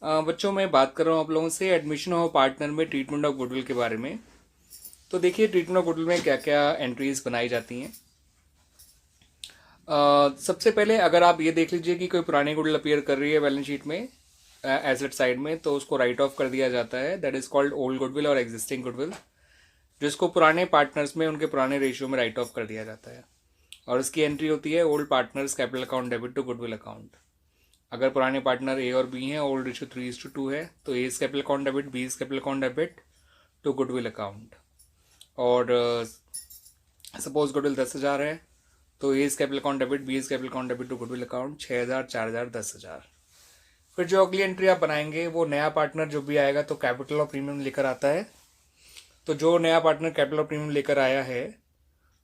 बच्चों मैं बात कर रहा हूँ आप लोगों से एडमिशन ऑफ पार्टनर में ट्रीटमेंट ऑफ गुडविल के बारे में। तो देखिए ट्रीटमेंट ऑफ गुडविल में क्या क्या एंट्रीज बनाई जाती हैं। सबसे पहले अगर आप ये देख लीजिए कि कोई पुरानी गुडविल अपीयर कर रही है बैलेंस शीट में एसेट साइड में, तो उसको राइट ऑफ कर दिया जाता है। That is called old goodwill और एग्जिस्टिंग गुडविल, जिसको पुराने पार्टनर्स में उनके पुराने रेशियो में राइट ऑफ कर दिया जाता है। और इसकी एंट्री होती है old partners capital account debit to goodwill account. अगर पुराने पार्टनर ए और बी हैं, ओल्ड रेशियो 3:2 है, तो A is capital account debit, B is capital account debit to goodwill account. और सपोज गुडविल 10,000 है, तो A is capital account debit, B is capital account debit to goodwill account 6,000, 4,000, 10,000। फिर जो अगली entry आप बनाएंगे वो नया पार्टनर जो भी आएगा तो कैपिटल और प्रीमियम लेकर आता है। तो जो नया पार्टनर कैपिटल और प्रीमियम लेकर आया है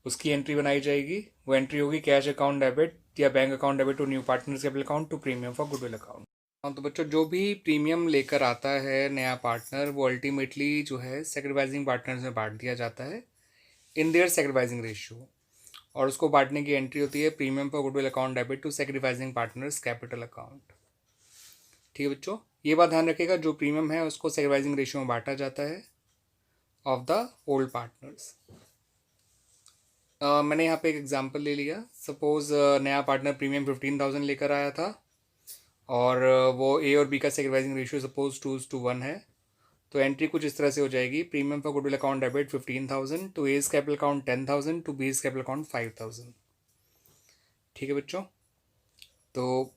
उसकी एंट्री बनाई जाएगी। वो एंट्री होगी कैश अकाउंट डेबिट या bank account debit to new partners capital account to premium for goodwill account. हाँ, तो बच्चों जो भी प्रीमियम लेकर आता है नया पार्टनर, वो अल्टीमेटली जो है सेक्रीफाइसिंग पार्टनर्स में बांट दिया जाता है इन देयर सेक्रीफाइसिंग रेशियो। और उसको बांटने की एंट्री होती है premium for goodwill account debit to sacrificing partners capital account. ठीक है बच्चों, ये बात ध्यान रखिएगा, जो प्रीमियम है उसको सेक्रीफाइसिंग रेशियो में बांटा जाता है ऑफ द ओल्ड पार्टनर्स। मैंने यहाँ पे एक एग्जांपल ले लिया। सपोज नया पार्टनर प्रीमियम 15,000 लेकर आया था और वो ए और बी का सेक्रीफाइसिंग रेशियो सपोज 2:1 है। तो एंट्री कुछ इस तरह से हो जाएगी, premium for goodwill account debit 15,000 to A's capital account 10,000 to B's capital account 5,000। ठीक है बच्चों, तो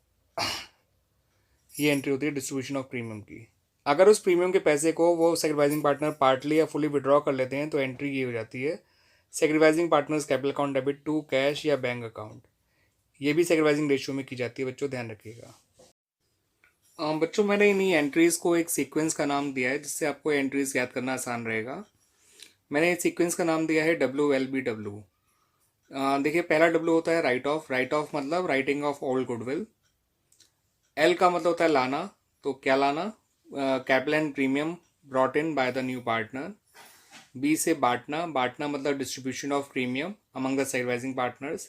ये एंट्री होती है डिस्ट्रीब्यूशन ऑफ प्रीमियम की। अगर उस प्रीमियम के पैसे को वो सेक्रीफाइसिंग पार्टनर पार्टली या फुली विड्रॉ कर लेते हैं तो एंट्री ये हो जाती है sacrificing partners capital account debit to cash या बैंक अकाउंट। ये भी सेक्रीफाइसिंग रेशियो में की जाती है बच्चों, ध्यान रखिएगा। बच्चों मैंने इन्हीं एंट्रीज को एक सीक्वेंस का नाम दिया है जिससे आपको एंट्रीज याद करना आसान रहेगा। मैंने इस सीक्वेंस का नाम दिया है WLBW। देखिए पहला W होता है राइट ऑफ। राइट ऑफ मतलब writing off old goodwill. L का मतलब होता है लाना, तो क्या लाना, capital and premium brought in by the new partner. B से बांटना, बांटना मतलब distribution of premium among the sacrificing partners.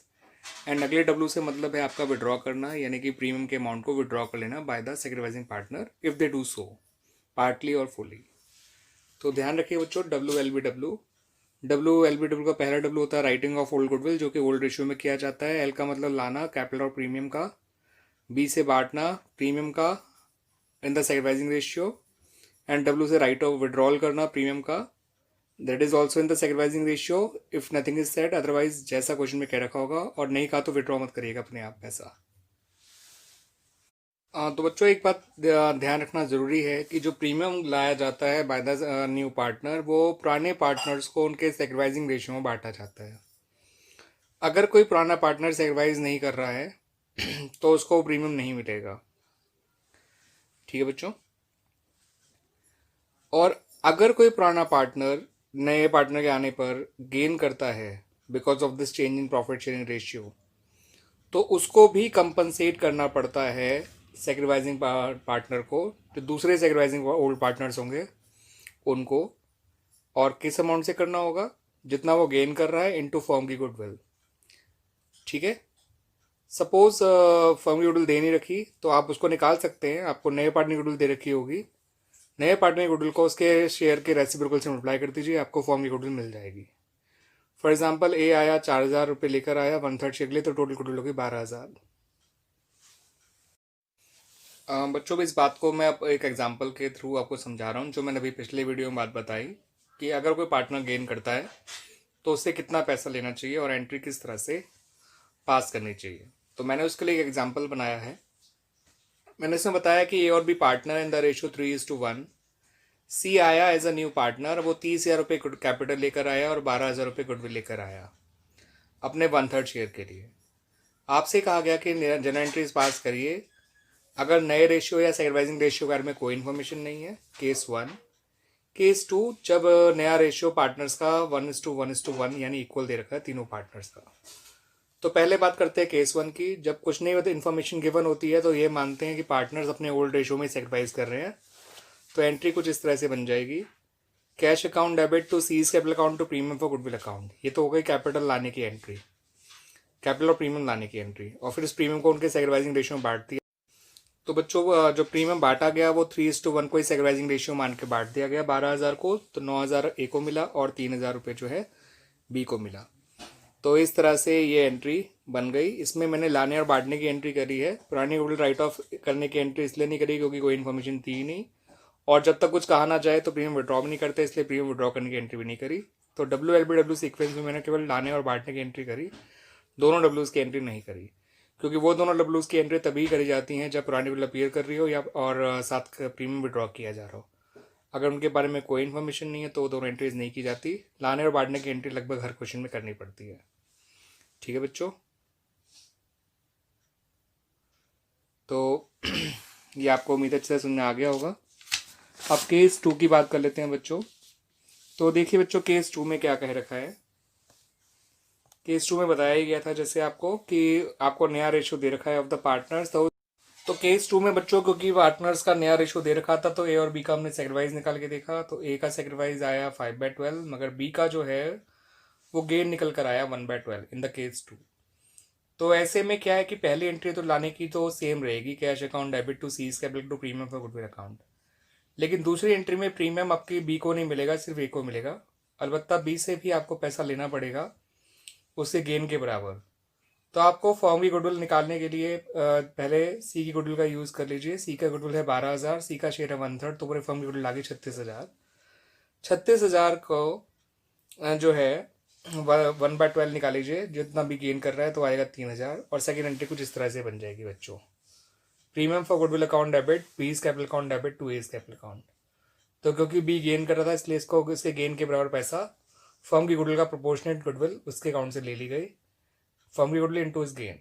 And अगले W से मतलब है आपका विड्रॉ करना, यानी कि प्रीमियम के अमाउंट को विड्रॉ कर लेना by the sacrificing partner if they do so partly और फुली। तो ध्यान रखिए बच्चों, WLBW। WLBW का पहला W होता है राइटिंग ऑफ ओल्ड गुडविल, जो कि ओल्ड रेशियो में किया जाता है। L का मतलब लाना, कैपिटल और प्रीमियम का। B से बांटना, प्रीमियम का in the sacrificing ratio. And W से राइट ऑफ विड्रॉल करना प्रीमियम का, that is also in the sacrificing ratio if nothing is said otherwise, जैसा क्वेश्चन में कह रखा होगा। और नहीं कहा तो विड्रॉ मत करिएगा अपने आप पैसा। तो बच्चों एक बात ध्यान रखना ज़रूरी है कि जो प्रीमियम लाया जाता है बाय द न्यू पार्टनर, वो पुराने पार्टनर्स को उनके सेक्रीफाइसिंग रेशियो में बांटा जाता है। अगर कोई पुराना पार्टनर सेक्रीफाइस नहीं कर रहा है तो उसको प्रीमियम नहीं मिलेगा। ठीक है बच्चों, और अगर कोई पुराना पार्टनर नए पार्टनर के आने पर गेन करता है because of this change in profit sharing ratio, तो उसको भी कंपनसेट करना पड़ता है सेक्रीफाइसिंग पार्टनर को, जो दूसरे सेक्रीफाइसिंग ओल्ड पार्टनर्स होंगे उनको। और किस अमाउंट से करना होगा, जितना वो गेन कर रहा है इनटू फर्म की गुडविल। ठीक है, सपोज फर्म की गुडविल दे नहीं रखी तो आप उसको निकाल सकते हैं। आपको नए पार्टनर की गुडविल दे रखी होगी, नए पार्टनर की गुडविल को उसके शेयर के रेसिप्रोकल से मल्टीप्लाई कर दीजिए, आपको फर्म की गुडविल मिल जाएगी। फॉर एग्जाम्पल ए आया 4,000 रुपये लेकर आया 1/3 शेयर के लिए, तो टोटल गुडविल होगी 12,000। बच्चों भी इस बात को मैं अब एक एग्जांपल के थ्रू आपको समझा रहा हूँ, जो मैंने अभी पिछले वीडियो में बात बताई कि अगर कोई पार्टनर गेन करता है तो उससे कितना पैसा लेना चाहिए और एंट्री किस तरह से पास करनी चाहिए। तो मैंने उसके लिए एक एग्जांपल बनाया है। मैंने इसमें बताया कि ए और B partner in the ratio 3:1। C आया एज अ न्यू पार्टनर, वो 30,000 रुपये कैपिटल लेकर आया और 12,000 रुपये गुडविल लेकर आया अपने 1/3 शेयर के लिए। आपसे कहा गया कि जनरल एंट्रीज पास करिए अगर नए रेशियो या सेक्रीफाइसिंग रेशियो के बारे में कोई इन्फॉर्मेशन नहीं है, केस 1। केस 2, जब नया रेशियो पार्टनर्स का 1:1:1 यानी इक्वल दे रखा है तीनों पार्टनर्स का। तो पहले बात करते हैं केस 1 की। जब कुछ नहीं होता, इन्फॉर्मेशन गिवन होती है, तो ये मानते हैं कि पार्टनर्स अपने ओल्ड रेशियो में सेक्रीफाइस कर रहे हैं। तो एंट्री कुछ इस तरह से बन जाएगी, cash account debit to C's capital account to premium for goodwill account. ये तो हो गई कैपिटल लाने की एंट्री, कैपिटल और प्रीमियम लाने की एंट्री। और फिर इस प्रीमियम को उनके सेक्रीफाइसिंग रेशियो में बांट दिया। तो बच्चों जो प्रीमियम बांटा गया वो 3:1 को सेक्रीफाइसिंग रेशियो मान के बांट दिया गया 12,000 को, तो 9,000 ए को मिला और 3,000 रुपये जो है बी को मिला। तो इस तरह से ये एंट्री बन गई। इसमें मैंने लाने और बांटने की एंट्री करी है, पुरानी गुडविल राइट ऑफ करने की एंट्री इसलिए नहीं करी क्योंकि कोई इन्फॉर्मेशन थी ही नहीं, और जब तक कुछ कहा ना जाए तो प्रीमियम विड्रॉ भी नहीं करते, इसलिए प्रीमियम विड्रॉ करने की एंट्री भी नहीं करी। तो WLBW सीक्वेंस में मैंने केवल लाने और बांटने की एंट्री करी, दोनों डब्ल्यूज की एंट्री नहीं करी, क्योंकि वो दोनों डब्ल्यूज की एंट्री तभी करी जाती हैं जब पुरानी गुडविल अपीयर कर रही हो या और साथ प्रीमियम विड्रॉ किया जा रहा हो। अगर उनके बारे में कोई इन्फॉर्मेशन नहीं है तो वो दोनों एंट्रीज नहीं की जाती। लाने और बांटने की एंट्री लगभग हर क्वेश्चन में करनी पड़ती है। ठीक है बच्चों, तो ये आपको उम्मीद अच्छे से सुनने आ गया होगा। अब केस 2 की बात कर लेते हैं बच्चों। तो देखिए बच्चों, केस 2 में क्या कह रखा है। केस 2 में बताया ही गया था जैसे आपको कि आपको नया रेशियो दे रखा है ऑफ द पार्टनर्स। तो केस 2 में बच्चों क्योंकि पार्टनर्स का नया रेशियो दे रखा था तो ए और बी का हमने सेक्रीफाइस निकाल के देखा। तो ए का सेक्रीफाइस आया 5/12, मगर बी का जो है वो गेन निकल कर आया 1/12 इन द केस 2। तो ऐसे में क्या है कि पहली एंट्री तो लाने की तो सेम रहेगी, cash account debit to C's capital to premium for goodwill account. लेकिन दूसरी एंट्री में प्रीमियम आपकी बी को नहीं मिलेगा, सिर्फ ए को मिलेगा। अलबत्ता बी से भी आपको पैसा लेना पड़ेगा उससे गेन के बराबर। तो आपको फॉर्म की गुडविल निकालने के लिए पहले सी की गुडविल का यूज़ कर लीजिए। सी का गुडविल है 12,000, सी का शेयर है 1/3, तो पूरे फॉर्म की गुडविल आ गई 36,000। 36,000 को जो है 1/12 निकालीजिए, जितना भी गेन कर रहा है तो आएगा 3,000। और सेकेंड एंट्री कुछ इस तरह से बन जाएगी बच्चों। Premium for goodwill account debit, B's capital account debit to A's capital account. तो क्योंकि बी गेन कर रहा था इसलिए इसको इसके गेन के बराबर पैसा फर्म की गुडविल का प्रोपोर्शनेट गुडविल उसके अकाउंट से ले ली गई, फर्म की गुडविल इनटू इज गेन।